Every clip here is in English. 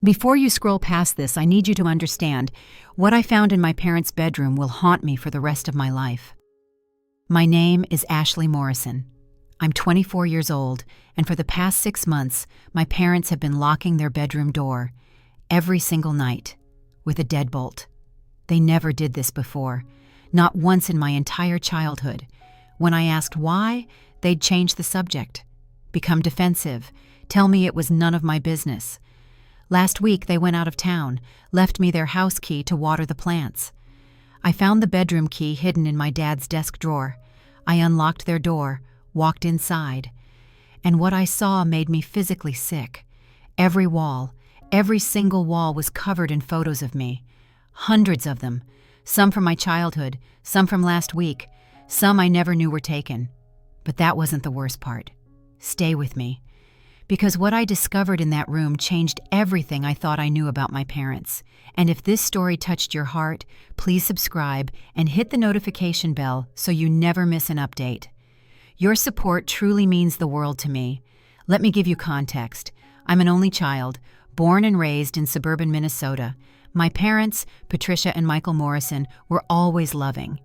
Before you scroll past this, I need you to understand what I found in my parents' bedroom will haunt me for the rest of my life. My name is Ashley Morrison. I'm 24 years old, and for the past 6 months, my parents have been locking their bedroom door every single night with a deadbolt. They never did this before, not once in my entire childhood. When I asked why, they'd change the subject, become defensive, tell me it was none of my business. Last week, they went out of town, left me their house key to water the plants. I found the bedroom key hidden in my dad's desk drawer. I unlocked their door, walked inside, and what I saw made me physically sick. Every wall, every single wall was covered in photos of me. Hundreds of them, some from my childhood, some from last week, some I never knew were taken. But that wasn't the worst part. Stay with me. Because what I discovered in that room changed everything I thought I knew about my parents. And if this story touched your heart, please subscribe and hit the notification bell so you never miss an update. Your support truly means the world to me. Let me give you context. I'm an only child, born and raised in suburban Minnesota. My parents, Patricia and Michael Morrison, were always loving.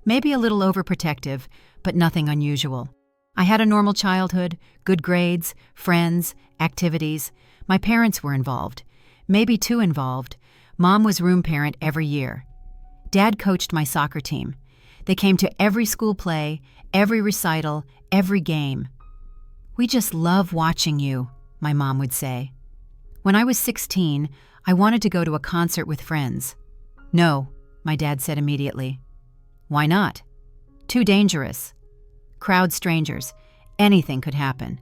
Maybe a little overprotective, but nothing unusual. I had a normal childhood, good grades, friends, activities. My parents were involved. Maybe too involved. Mom was room parent every year. Dad coached my soccer team. They came to every school play, every recital, every game. "We just love watching you," my mom would say. When I was 16, I wanted to go to a concert with friends. "No," my dad said immediately. "Why not?" "Too dangerous. Crowd strangers. Anything could happen."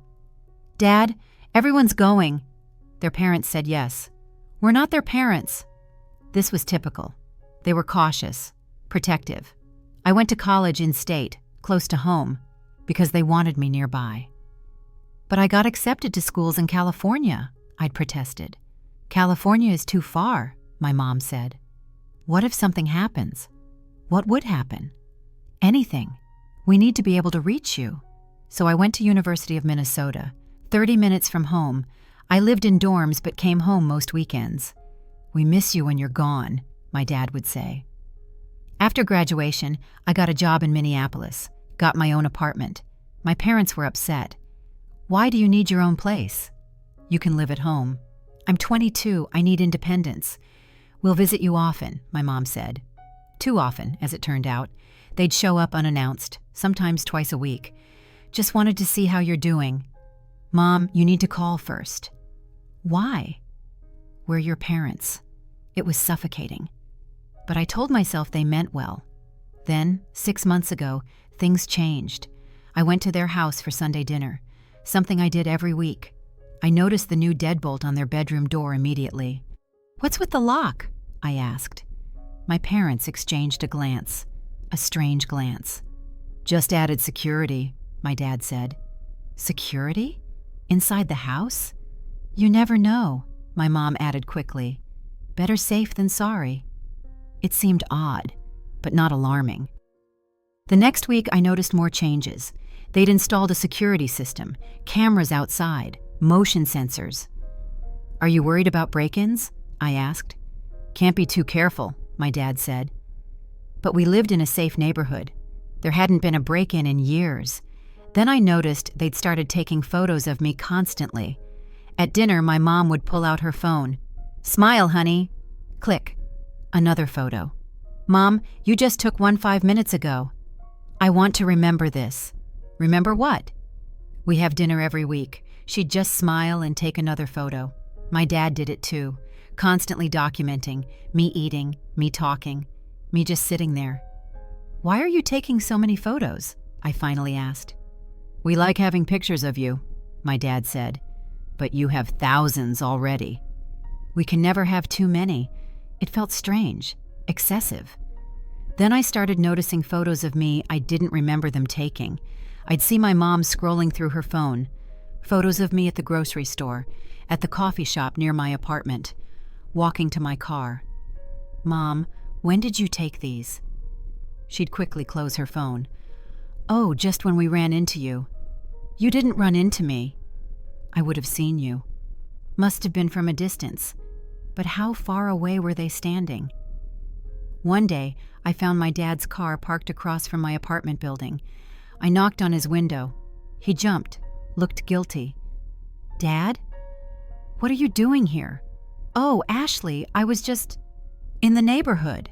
"Dad, everyone's going." Their parents said yes. "We're not their parents." This was typical. They were cautious, protective. I went to college in state, close to home, because they wanted me nearby. "But I got accepted to schools in California," I'd protested. "California is too far," my mom said. "What if something happens?" "What would happen?" "Anything. We need to be able to reach you." So I went to University of Minnesota, 30 minutes from home. I lived in dorms but came home most weekends. "We miss you when you're gone," my dad would say. After graduation, I got a job in Minneapolis, got my own apartment. My parents were upset. "Why do you need your own place? You can live at home." "I'm 22, I need independence." "We'll visit you often," my mom said. Too often, as it turned out. They'd show up unannounced, sometimes twice a week. "Just wanted to see how you're doing." "Mom, you need to call first." "Why?" "We're your parents." It was suffocating. But I told myself they meant well. Then, 6 months ago, things changed. I went to their house for Sunday dinner, something I did every week. I noticed the new deadbolt on their bedroom door immediately. "What's with the lock?" I asked. My parents exchanged a glance. A strange glance. "Just added security," my dad said. "Security? Inside the house?" "You never know," my mom added quickly. "Better safe than sorry." It seemed odd, but not alarming. The next week, I noticed more changes. They'd installed a security system, cameras outside, motion sensors. "Are you worried about break-ins?" I asked. "Can't be too careful," my dad said. But we lived in a safe neighborhood. There hadn't been a break-in in years. Then I noticed they'd started taking photos of me constantly. At dinner, my mom would pull out her phone. "Smile, honey." Click. Another photo. "Mom, you just took one 5 minutes ago." "I want to remember this." "Remember what?" "We have dinner every week." She'd just smile and take another photo. My dad did it too, constantly documenting me eating, me talking, me just sitting there. "Why are you taking so many photos?" I finally asked. "We like having pictures of you," my dad said. "But you have thousands already." "We can never have too many." It felt strange, excessive. Then I started noticing photos of me I didn't remember them taking. I'd see my mom scrolling through her phone. Photos of me at the grocery store, at the coffee shop near my apartment, walking to my car. "Mom, when did you take these?" She'd quickly close her phone. "Oh, just when we ran into you." "You didn't run into me." "I would have seen you." "Must have been from a distance." But how far away were they standing? One day, I found my dad's car parked across from my apartment building. I knocked on his window. He jumped, looked guilty. "Dad? What are you doing here?" "Oh, Ashley, I was just in the neighborhood."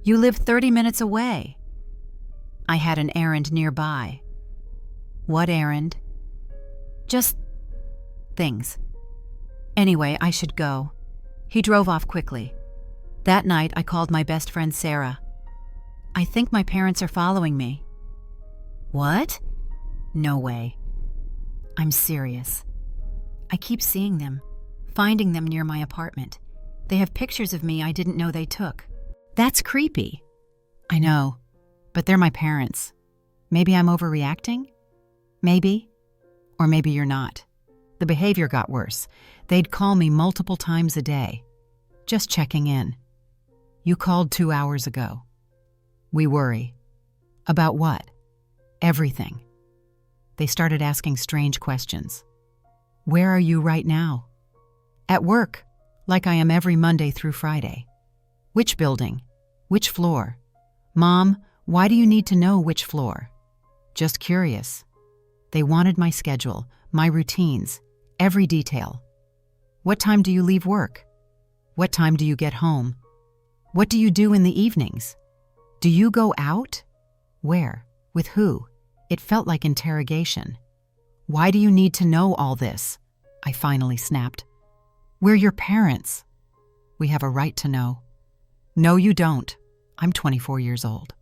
"You live 30 minutes away." "I had an errand nearby." "What errand?" "Just things. Anyway, I should go." He drove off quickly. That night, I called my best friend Sarah. "I think my parents are following me." "What?" "No way. I'm serious. I keep seeing them, finding them near my apartment. They have pictures of me I didn't know they took." "That's creepy." "I know, but they're my parents. Maybe I'm overreacting? Maybe. Or maybe you're not." The behavior got worse. They'd call me multiple times a day. "Just checking in. You called 2 hours ago." "We worry." "About what?" "Everything." They started asking strange questions. "Where are you right now?" "At work, like I am every Monday through Friday." "Which building? Which floor?" "Mom, why do you need to know which floor?" "Just curious." They wanted my schedule, my routines, every detail. "What time do you leave work?" "What time do you get home?" "What do you do in the evenings?" "Do you go out?" "Where? With who?" It felt like interrogation. "Why do you need to know all this?" I finally snapped. "We're your parents." "We have a right to know." "No, you don't. I'm 24 years old."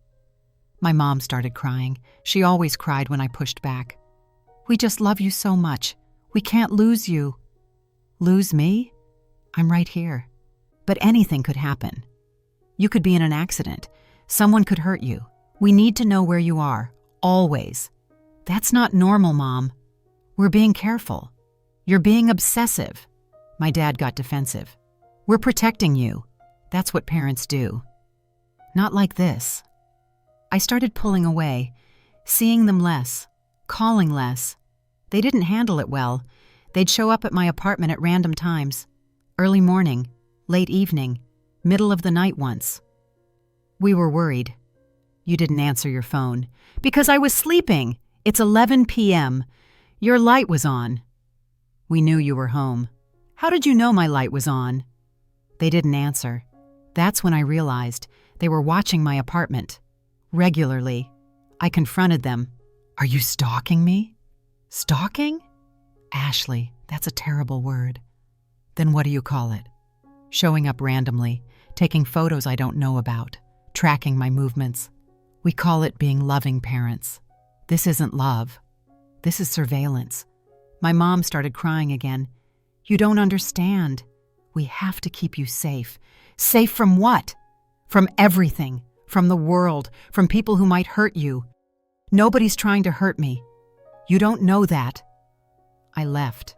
My mom started crying. She always cried when I pushed back. "We just love you so much. We can't lose you." "Lose me? I'm right here." "But anything could happen. You could be in an accident. Someone could hurt you. We need to know where you are, always." "That's not normal, Mom. We're being careful. You're being obsessive." My dad got defensive. "We're protecting you. That's what parents do." "Not like this." I started pulling away, seeing them less, calling less. They didn't handle it well. They'd show up at my apartment at random times. Early morning, late evening, middle of the night once. We were worried. "You didn't answer your phone." "Because I was sleeping. It's 11 p.m. Your light was on." "We knew you were home." "How did you know my light was on?" They didn't answer. That's when I realized they were watching my apartment. Regularly. I confronted them. "Are you stalking me?" "Stalking?" "Ashley, that's a terrible word." "Then what do you call it?" "Showing up randomly, taking photos I don't know about, tracking my movements. We call it being loving parents. This isn't love. This is surveillance." My mom started crying again. "You don't understand. We have to keep you safe." "Safe from what?" "From everything. From the world. From people who might hurt you." "Nobody's trying to hurt me. You don't know that." I left,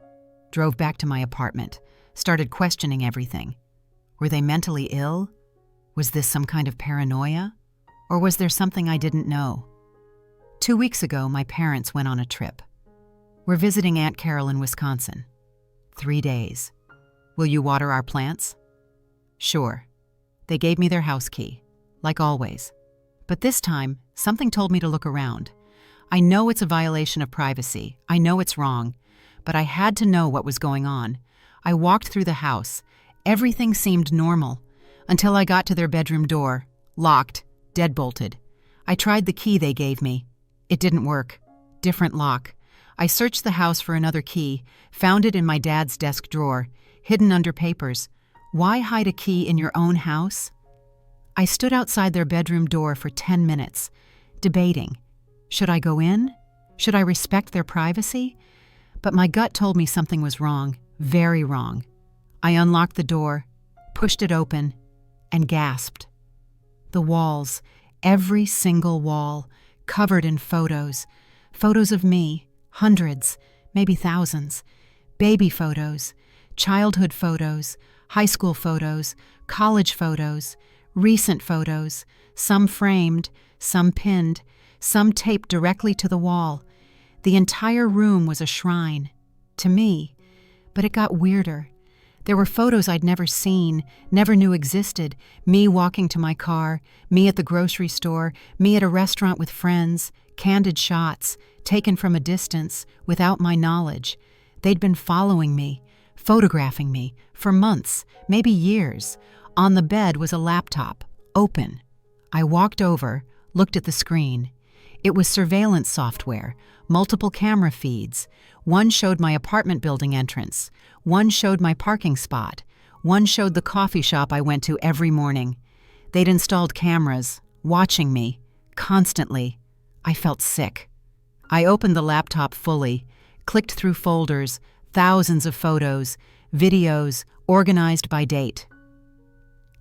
drove back to my apartment, started questioning everything. Were they mentally ill? Was this some kind of paranoia? Or was there something I didn't know? 2 weeks ago, my parents went on a trip. We're visiting Aunt Carol in Wisconsin. 3 days. "Will you water our plants?" "Sure." They gave me their house key, like always. But this time, something told me to look around. I know it's a violation of privacy. I know it's wrong. But I had to know what was going on. I walked through the house. Everything seemed normal, until I got to their bedroom door, locked, deadbolted. I tried the key they gave me. It didn't work. Different lock. I searched the house for another key, found it in my dad's desk drawer, hidden under papers. Why hide a key in your own house? I stood outside their bedroom door for 10 minutes, debating. Should I go in? Should I respect their privacy? But my gut told me something was wrong, very wrong. I unlocked the door, pushed it open, and gasped. The walls, every single wall, covered in photos. Photos of me, hundreds, maybe thousands. Baby photos, childhood photos, high school photos, college photos, recent photos, some framed, some pinned, some taped directly to the wall. The entire room was a shrine, to me, but it got weirder. There were photos I'd never seen, never knew existed. Me walking to my car, me at the grocery store, me at a restaurant with friends, candid shots, taken from a distance, without my knowledge. They'd been following me, photographing me, for months, maybe years. On the bed was a laptop, open. I walked over, looked at the screen. It was surveillance software, multiple camera feeds. One showed my apartment building entrance. One showed my parking spot. One showed the coffee shop I went to every morning. They'd installed cameras, watching me, constantly. I felt sick. I opened the laptop fully, clicked through folders, thousands of photos, videos, organized by date.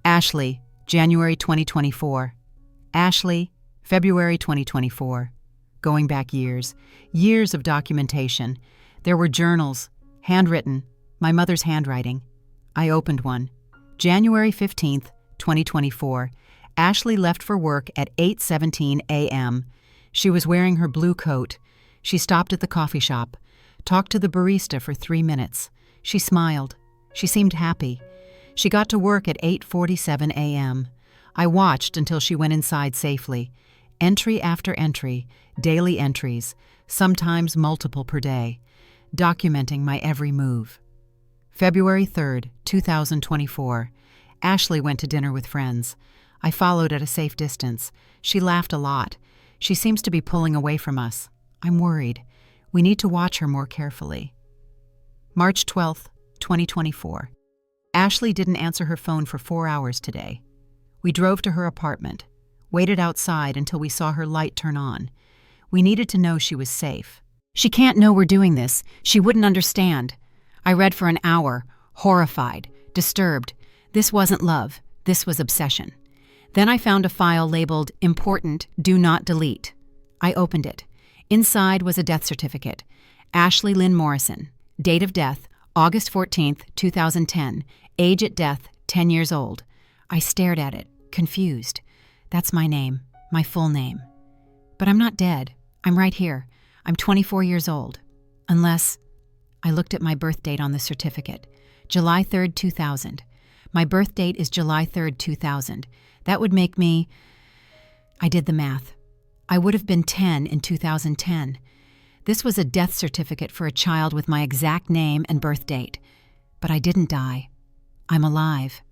Ashley, January 2024. Ashley, February 2024. Going back years of documentation. There were journals, handwritten, my mother's handwriting. I opened one. January 15th, 2024. Ashley left for work at 8:17 a.m. She was wearing her blue coat. She stopped at the coffee shop, talked to the barista for 3 minutes. She smiled. She seemed happy. She got to work at 8:47 a.m. I watched until she went inside safely. Entry after entry, daily entries, sometimes multiple per day, documenting my every move. February 3rd, 2024. Ashley went to dinner with friends. I followed at a safe distance. She laughed a lot. She seems to be pulling away from us. I'm worried. We need to watch her more carefully. March 12th, 2024. Ashley didn't answer her phone for 4 hours today. We drove to her apartment, waited outside until we saw her light turn on. We needed to know she was safe. She can't know we're doing this. She wouldn't understand. I read for an hour, horrified, disturbed. This wasn't love. This was obsession. Then I found a file labeled Important, Do Not Delete. I opened it. Inside was a death certificate. Ashley Lynn Morrison. Date of death, August 14th, 2010. Age at death, 10 years old. I stared at it, confused. That's my name, my full name. But I'm not dead. I'm right here. I'm 24 years old. Unless... I looked at my birth date on the certificate. July 3rd, 2000. My birth date is July 3rd, 2000. That would make me... I did the math. I would have been 10 in 2010. This was a death certificate for a child with my exact name and birth date. But I didn't die. I'm alive.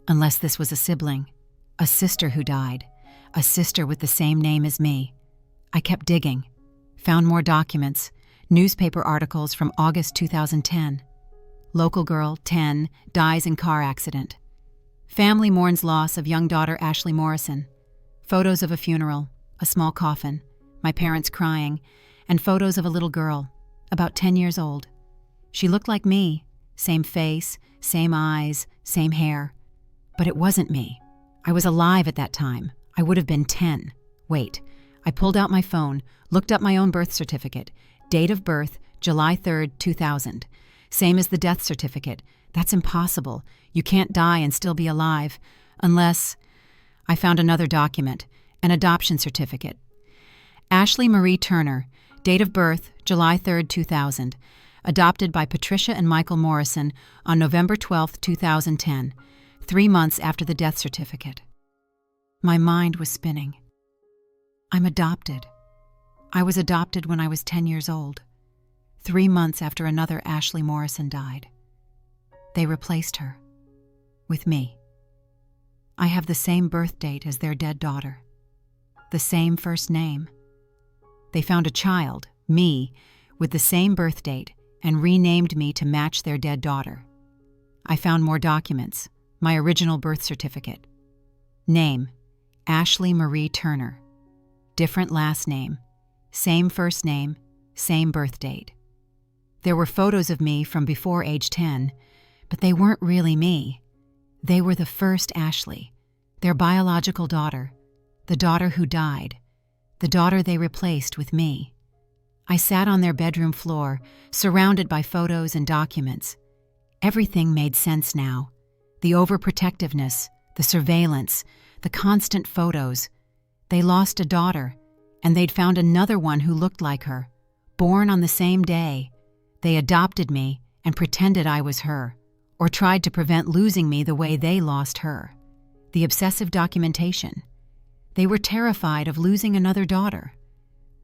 Unless this was a sibling. A sister who died. A sister with the same name as me. I kept digging. Found more documents. Newspaper articles from August 2010. Local girl, 10, dies in car accident. Family mourns loss of young daughter Ashley Morrison. Photos of a funeral, a small coffin, my parents crying, and photos of a little girl, about 10 years old. She looked like me, same face, same eyes, same hair. But it wasn't me. I was alive at that time. I would have been 10. Wait. I pulled out my phone, looked up my own birth certificate. Date of birth, July 3rd, 2000. Same as the death certificate. That's impossible. You can't die and still be alive. Unless... I found another document, an adoption certificate. Ashley Marie Turner, date of birth, July 3rd, 2000. Adopted by Patricia and Michael Morrison on November 12th, 2010, 3 months after the death certificate. My mind was spinning. I'm adopted. I was adopted when I was 10 years old, 3 months after another Ashley Morrison died. They replaced her with me. I have the same birth date as their dead daughter, the same first name. They found a child, me, with the same birth date and renamed me to match their dead daughter. I found more documents, my original birth certificate. Name, Ashley Marie Turner. Different last name. Same first name, same birth date. There were photos of me from before age 10, but they weren't really me. They were the first Ashley, their biological daughter, the daughter who died, the daughter they replaced with me. I sat on their bedroom floor, surrounded by photos and documents. Everything made sense now. The overprotectiveness, the surveillance, the constant photos. They lost a daughter, and they'd found another one who looked like her, born on the same day. They adopted me and pretended I was her, or tried to prevent losing me the way they lost her. The obsessive documentation. They were terrified of losing another daughter.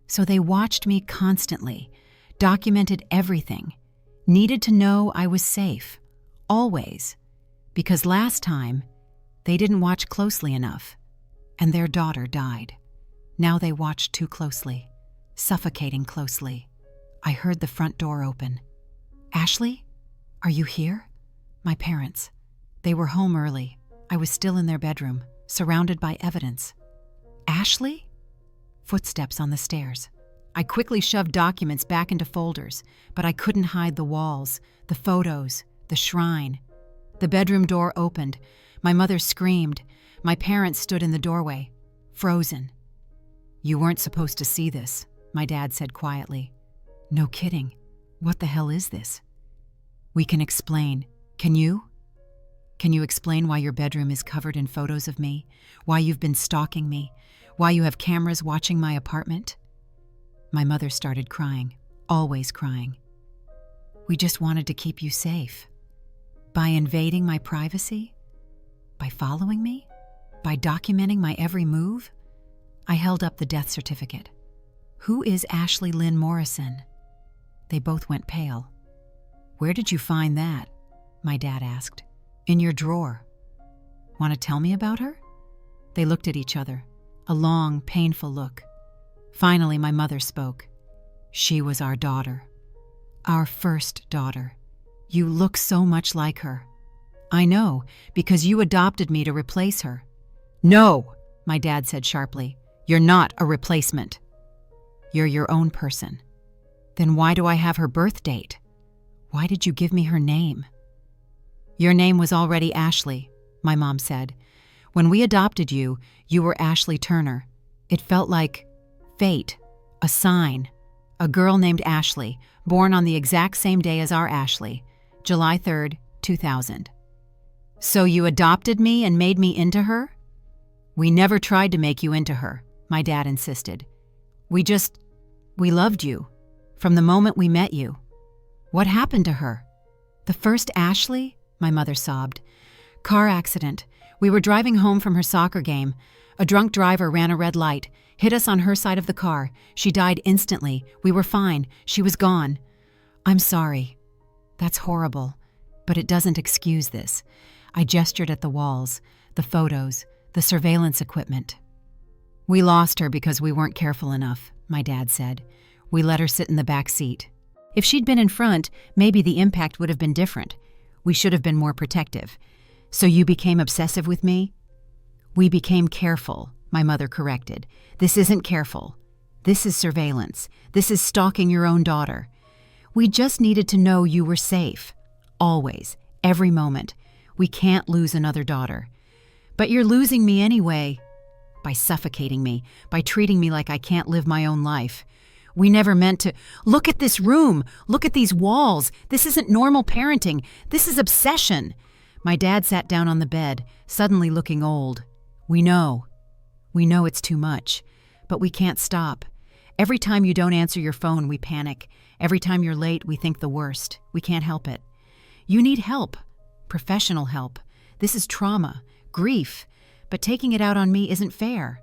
So they watched me constantly, documented everything, needed to know I was safe, always, because last time they didn't watch closely enough, and their daughter died. Now they watched too closely, suffocating closely. I heard the front door open. "Ashley, are you here?" My parents. They were home early. I was still in their bedroom, surrounded by evidence. "Ashley?" Footsteps on the stairs. I quickly shoved documents back into folders, but I couldn't hide the walls, the photos, the shrine. The bedroom door opened. My mother screamed. My parents stood in the doorway, frozen. "You weren't supposed to see this," my dad said quietly. "No kidding. What the hell is this?" "We can explain. Can you? Can you explain why your bedroom is covered in photos of me? Why you've been stalking me? Why you have cameras watching my apartment?" My mother started crying, always crying. "We just wanted to keep you safe. By invading my privacy? By following me? By documenting my every move?" I held up the death certificate. "Who is Ashley Lynn Morrison?" They both went pale. "Where did you find that?" my dad asked. "In your drawer." "Want to tell me about her?" They looked at each other, a long, painful look. Finally, my mother spoke. "She was our daughter. Our first daughter. You look so much like her." "I know, because you adopted me to replace her." "No," my dad said sharply. "You're not a replacement. You're your own person." "Then why do I have her birth date? Why did you give me her name?" "Your name was already Ashley," my mom said. "When we adopted you, you were Ashley Turner. It felt like fate, a sign. A girl named Ashley, born on the exact same day as our Ashley, July 3rd, 2000. "So you adopted me and made me into her?" "We never tried to make you into her," my dad insisted. We loved you, from the moment we met you." "What happened to her?" "The first Ashley?" my mother sobbed. "Car accident. We were driving home from her soccer game. A drunk driver ran a red light, hit us on her side of the car. She died instantly. We were fine. She was gone." "I'm sorry." "That's horrible, but it doesn't excuse this." I gestured at the walls, the photos, the surveillance equipment. "We lost her because we weren't careful enough," my dad said. "We let her sit in the back seat. If she'd been in front, maybe the impact would have been different. We should have been more protective. So you became obsessive with me?" "We became careful," my mother corrected. "This isn't careful. This is surveillance. This is stalking your own daughter. We just needed to know you were safe. Always. Every moment. We can't lose another daughter. But you're losing me anyway. By suffocating me, by treating me like I can't live my own life. We never meant to. Look at this room. Look at these walls. This isn't normal parenting. This is obsession." My dad sat down on the bed, suddenly looking old. We know it's too much, but we can't stop. Every time you don't answer your phone, we panic. Every time you're late, we think the worst. We can't help it. You need help. Professional help. This is trauma, grief, but taking it out on me isn't fair.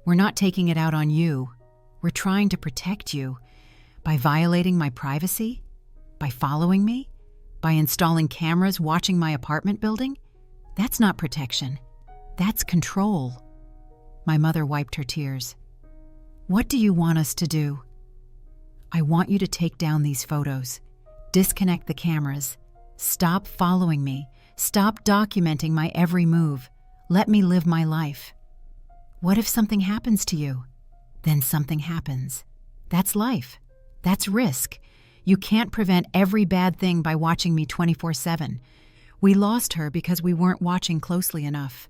We're not taking it out on you. We're trying to protect you. By violating my privacy? By following me? By installing cameras watching my apartment building? That's not protection. That's control. My mother wiped her tears. "What do you want us to do?" "I want you to take down these photos. Disconnect the cameras. Stop following me. Stop documenting my every move. Let me live my life." "What if something happens to you?" "Then something happens. That's life. That's risk. You can't prevent every bad thing by watching me 24/7. We lost her because we weren't watching closely enough.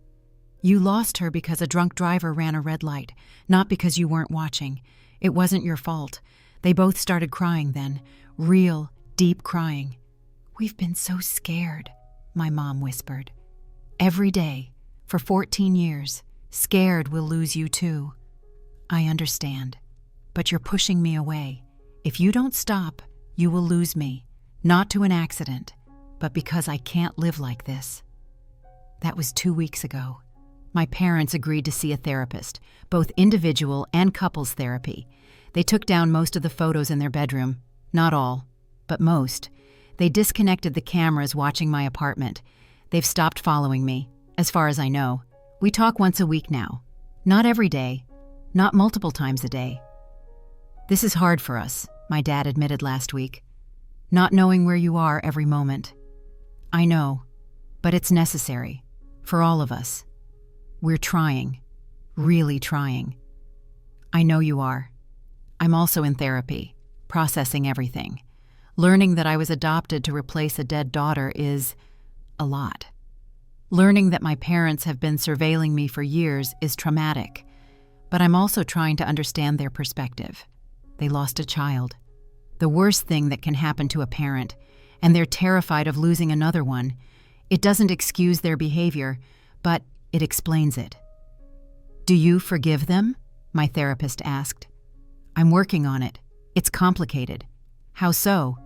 You lost her because a drunk driver ran a red light, not because you weren't watching. It wasn't your fault." They both started crying then, real, deep crying. "We've been so scared," my mom whispered. "Every day, for 14 years, scared we'll lose you too." "I understand, but you're pushing me away. If you don't stop, you will lose me, not to an accident, but because I can't live like this. That was 2 weeks ago. My parents agreed to see a therapist, both individual and couples therapy. They took down most of the photos in their bedroom. Not all, but most. They disconnected the cameras watching my apartment. They've stopped following me, as far as I know. We talk once a week now. Not every day, not multiple times a day. This is hard for us, my dad admitted last week. Not knowing where you are every moment. I know, but it's necessary, for all of us. We're trying, really trying. I know you are. I'm also in therapy, processing everything. Learning that I was adopted to replace a dead daughter is a lot. Learning that my parents have been surveilling me for years is traumatic, but I'm also trying to understand their perspective. They lost a child, the worst thing that can happen to a parent, and they're terrified of losing another one. It doesn't excuse their behavior, but it explains it. Do you forgive them? My therapist asked. I'm working on it. It's complicated. How so?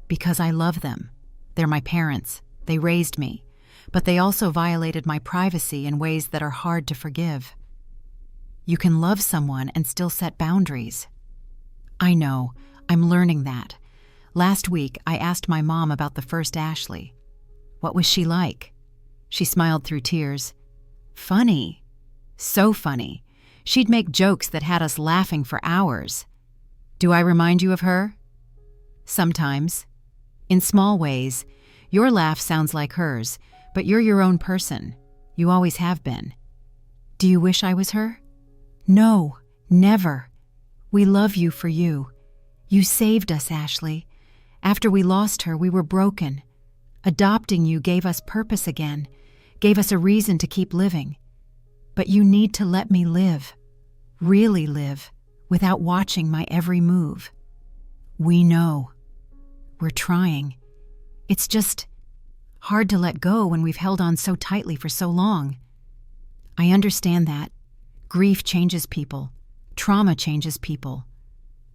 Because I love them. They're my parents. They raised me. But they also violated my privacy in ways that are hard to forgive. You can love someone and still set boundaries. I know. I'm learning that. Last week, I asked my mom about the first Ashley. What was she like? She smiled through tears. Funny. So funny. She'd make jokes that had us laughing for hours. Do I remind you of her? Sometimes. In small ways. Your laugh sounds like hers, but you're your own person. You always have been. Do you wish I was her? No, never. We love you for you. You saved us, Ashley. After we lost her, we were broken. Adopting you gave us purpose again, gave us a reason to keep living. But you need to let me live, really live, without watching my every move. We know. We're trying. It's just hard to let go when we've held on so tightly for so long. I understand that. Grief changes people. Trauma changes people.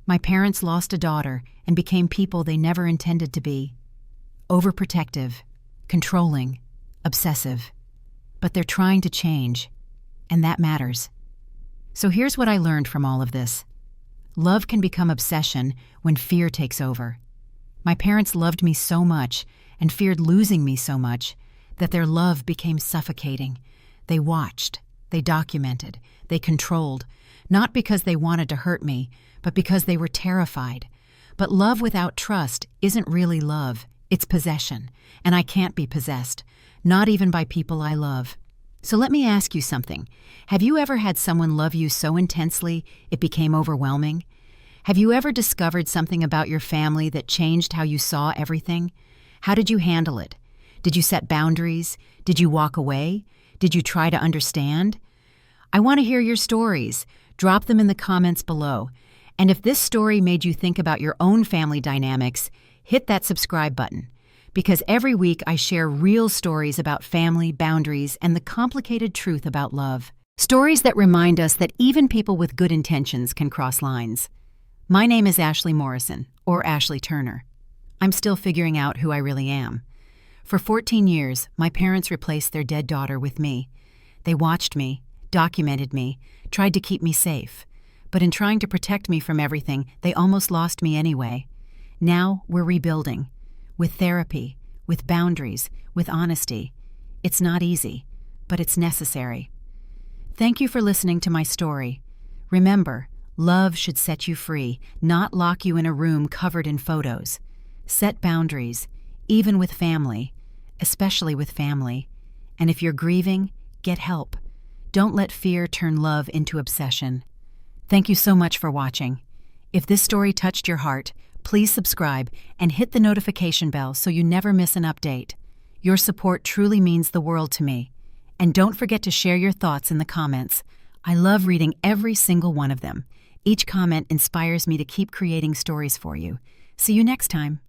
My parents lost a daughter and became people they never intended to be. Overprotective, controlling, obsessive. But they're trying to change, and that matters. So here's what I learned from all of this. Love can become obsession when fear takes over. My parents loved me so much and feared losing me so much that their love became suffocating. They watched, they documented, they controlled, not because they wanted to hurt me, but because they were terrified. But love without trust isn't really love, it's possession, and I can't be possessed, not even by people I love. So let me ask you something. Have you ever had someone love you so intensely it became overwhelming? Have you ever discovered something about your family that changed how you saw everything? How did you handle it? Did you set boundaries? Did you walk away? Did you try to understand? I want to hear your stories. Drop them in the comments below. And if this story made you think about your own family dynamics, hit that subscribe button. Because every week I share real stories about family, boundaries, and the complicated truth about love. Stories that remind us that even people with good intentions can cross lines. My name is Ashley Morrison, or Ashley Turner. I'm still figuring out who I really am. For 14 years, my parents replaced their dead daughter with me. They watched me, documented me, tried to keep me safe. But in trying to protect me from everything, they almost lost me anyway. Now we're rebuilding. With therapy, with boundaries, with honesty. It's not easy, but it's necessary. Thank you for listening to my story. Remember, love should set you free, not lock you in a room covered in photos. Set boundaries, even with family, especially with family. And if you're grieving, get help. Don't let fear turn love into obsession. Thank you so much for watching. If this story touched your heart, please subscribe and hit the notification bell so you never miss an update. Your support truly means the world to me. And don't forget to share your thoughts in the comments. I love reading every single one of them. Each comment inspires me to keep creating stories for you. See you next time.